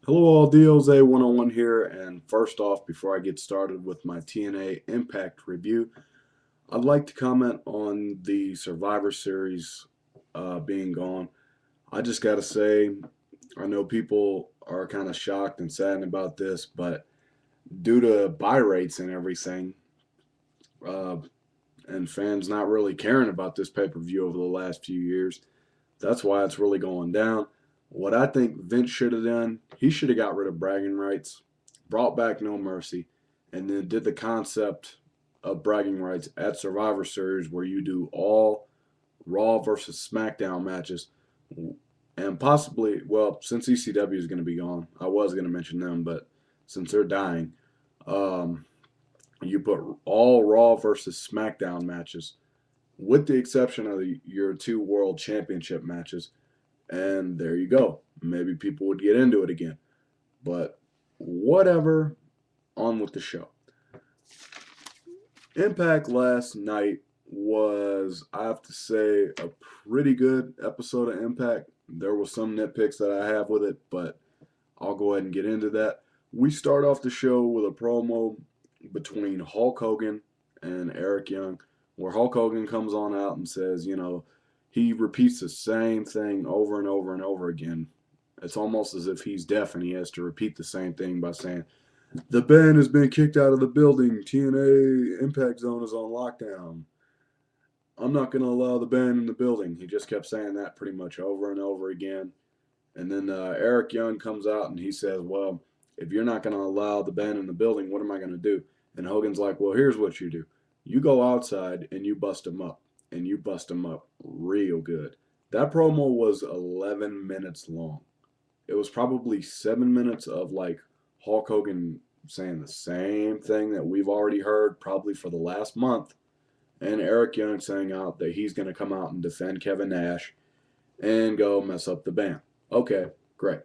Hello all, DOZA 101 here, and first off, before I get started with my TNA Impact review, I'd like to comment on the Survivor Series being gone. I just gotta say, I know people are kind of shocked and saddened about this, but due to buy rates and everything, uh, and fans not really caring about this pay-per-view over the last few years, that's why it's really going down. What I think Vince should have done, he should have got rid of bragging rights, brought back No Mercy, and then did the concept of bragging rights at Survivor Series where you do all Raw versus SmackDown matches. And possibly, well, since ECW is going to be gone, I was going to mention them, but since they're dying, um, you put all Raw versus SmackDown matches, with the exception of your two World Championship matches, and there you go. Maybe people would get into it again. But whatever, on with the show. Impact last night was, I have to say, a pretty good episode of Impact. There were some nitpicks that I have with it, but I'll go ahead and get into that. We start off the show with a promo between Hulk Hogan and Eric Young, where Hulk Hogan comes on out and says, he repeats the same thing over and over and over again. It's almost as if he's deaf and he has to repeat the same thing by saying, the band has been kicked out of the building. TNA Impact Zone is on lockdown. I'm not going to allow the band in the building. He just kept saying that pretty much over and over again. And then Eric Young comes out and he says, well, if you're not going to allow the band in the building, what am I going to do? And Hogan's like, well, here's what you do. You go outside and you bust them up. And you bust them up real good. That promo was 11 minutes long. It was probably 7 minutes of like Hulk Hogan saying the same thing that we've already heard probably for the last month. And Eric Young saying out that he's going to come out and defend Kevin Nash and go mess up the band. Okay, great.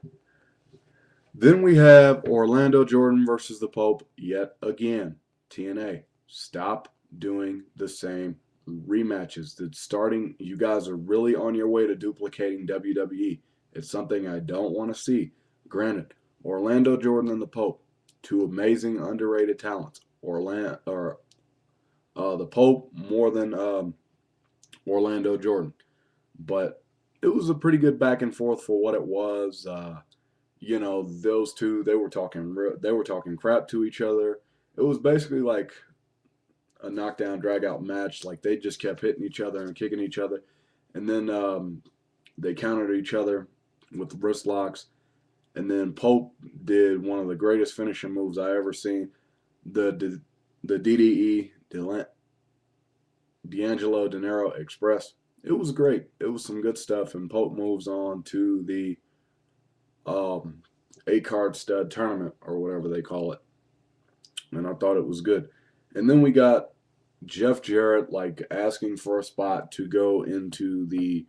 Then we have Orlando Jordan versus the Pope yet again. TNA, stop doing the same rematches. That's starting. You guys are really on your way to duplicating WWE. It's something I don't want to see. Granted, Orlando Jordan and the Pope, two amazing underrated talents. The Pope more than Orlando Jordan, but it was a pretty good back and forth for what it was. Those two they were talking crap to each other. It was basically like a knockdown drag out match. Like they just kept hitting each other and kicking each other, and then they countered each other with wrist locks. And then Pope did one of the greatest finishing moves I ever seen, the DDE, D'Angelo Dinero Express. It was great. It was some good stuff. And Pope moves on to the um, 8 card stud tournament or whatever they call it. And I thought it was good. And then we got Jeff Jarrett like asking for a spot to go into the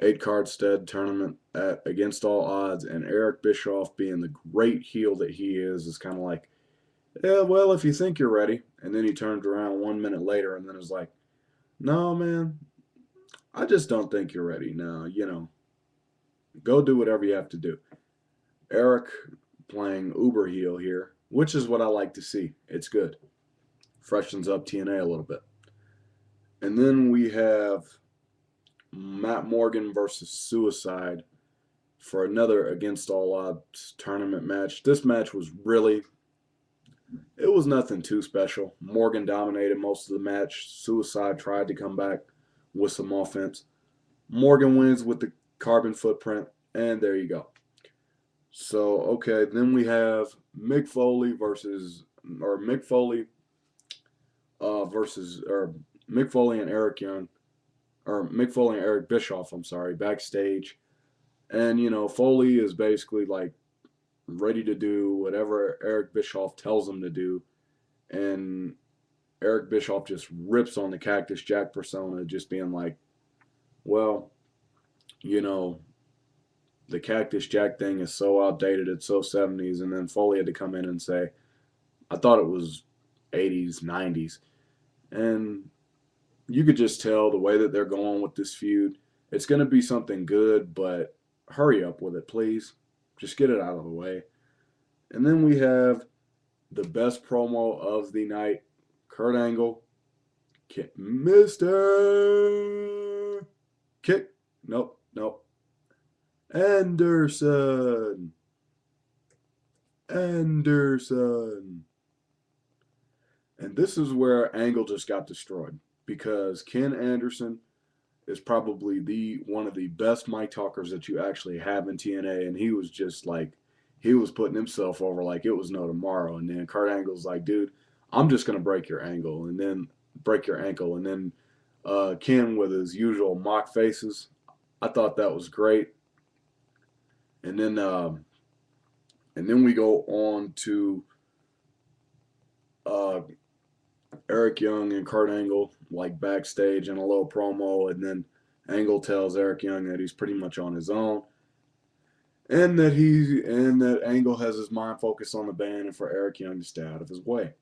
8 card stud tournament at against all odds, and Eric Bischoff, being the great heel that he is kind of like, yeah, well, if you think you're ready. And then he turned around 1 minute later and then is like, no, man, I just don't think you're ready. Now, go do whatever you have to do. Eric playing uber heel here, which is what I like to see. It's good. Freshens up TNA a little bit. And then we have Matt Morgan versus Suicide for another against all odds tournament match. This match was it was nothing too special. Morgan dominated most of the match. Suicide tried to come back with some offense. Morgan wins with the carbon footprint, and there you go. So, okay, then we have Mick Foley Mick Foley and Eric Young, or Mick Foley and Eric Bischoff, I'm sorry, backstage. And, Foley is basically like ready to do whatever Eric Bischoff tells him to do. And Eric Bischoff just rips on the Cactus Jack persona, just being like, well, you know, the Cactus Jack thing is so outdated, it's so 70s. And then Foley had to come in and say, I thought it was 80s, 90s. And you could just tell the way that they're going with this feud. It's going to be something good, but hurry up with it, please. Just get it out of the way. And then we have the best promo of the night, Kurt Angle, Mr. Kick. Nope, nope. Anderson. Anderson. And this is where Angle just got destroyed because Ken Anderson is probably the one of the best mic talkers that you actually have in TNA, and he was just like he was putting himself over like it was no tomorrow. And then Kurt Angle's like, dude, I'm just gonna break your ankle, and then break your ankle, and then Ken with his usual mock faces. I thought that was great. And then we go on to uh, Eric Young and Kurt Angle like backstage in a little promo, and then Angle tells Eric Young that he's pretty much on his own, and that Angle has his mind focused on the band and for Eric Young to stay out of his way.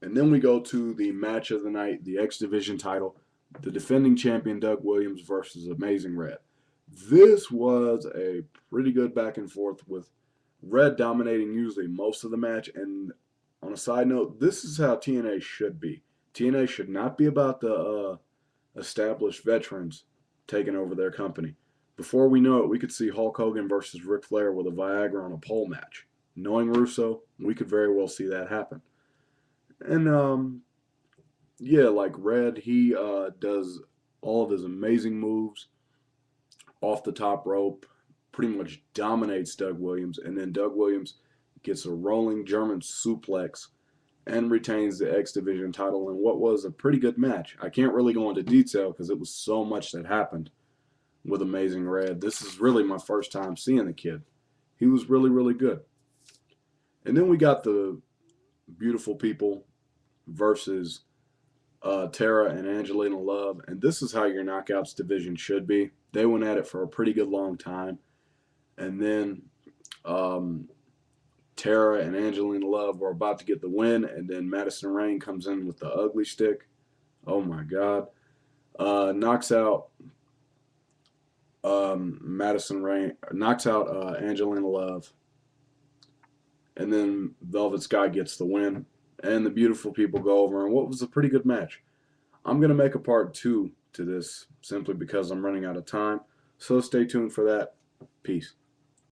And then we go to the match of the night, the X Division title, the defending champion Doug Williams versus Amazing Red. This was a pretty good back and forth with Red dominating usually most of the match. And on a side note, this is how TNA should be. TNA should not be about the established veterans taking over their company. Before we know it, we could see Hulk Hogan versus Ric Flair with a Viagra on a pole match. Knowing Russo, we could very well see that happen. And yeah, like Red, he does all of his amazing moves off the top rope, pretty much dominates Doug Williams, and then Doug Williams gets a rolling German suplex and retains the X Division title in what was a pretty good match. I can't really go into detail because it was so much that happened with Amazing Red. This is really my first time seeing the kid. He was really, really good. And then we got the Beautiful People versus Tara and Angelina Love. And this is how your Knockouts division should be. They went at it for a pretty good long time. And then Tara and Angelina Love were about to get the win. And then Madison Rayne comes in with the ugly stick. Oh my God. Knocks out Madison Rayne, knocks out Angelina Love. And then Velvet Sky gets the win. And the Beautiful People go over in what was a pretty good match. I'm going to make a part 2 to this simply because I'm running out of time. So stay tuned for that. Peace.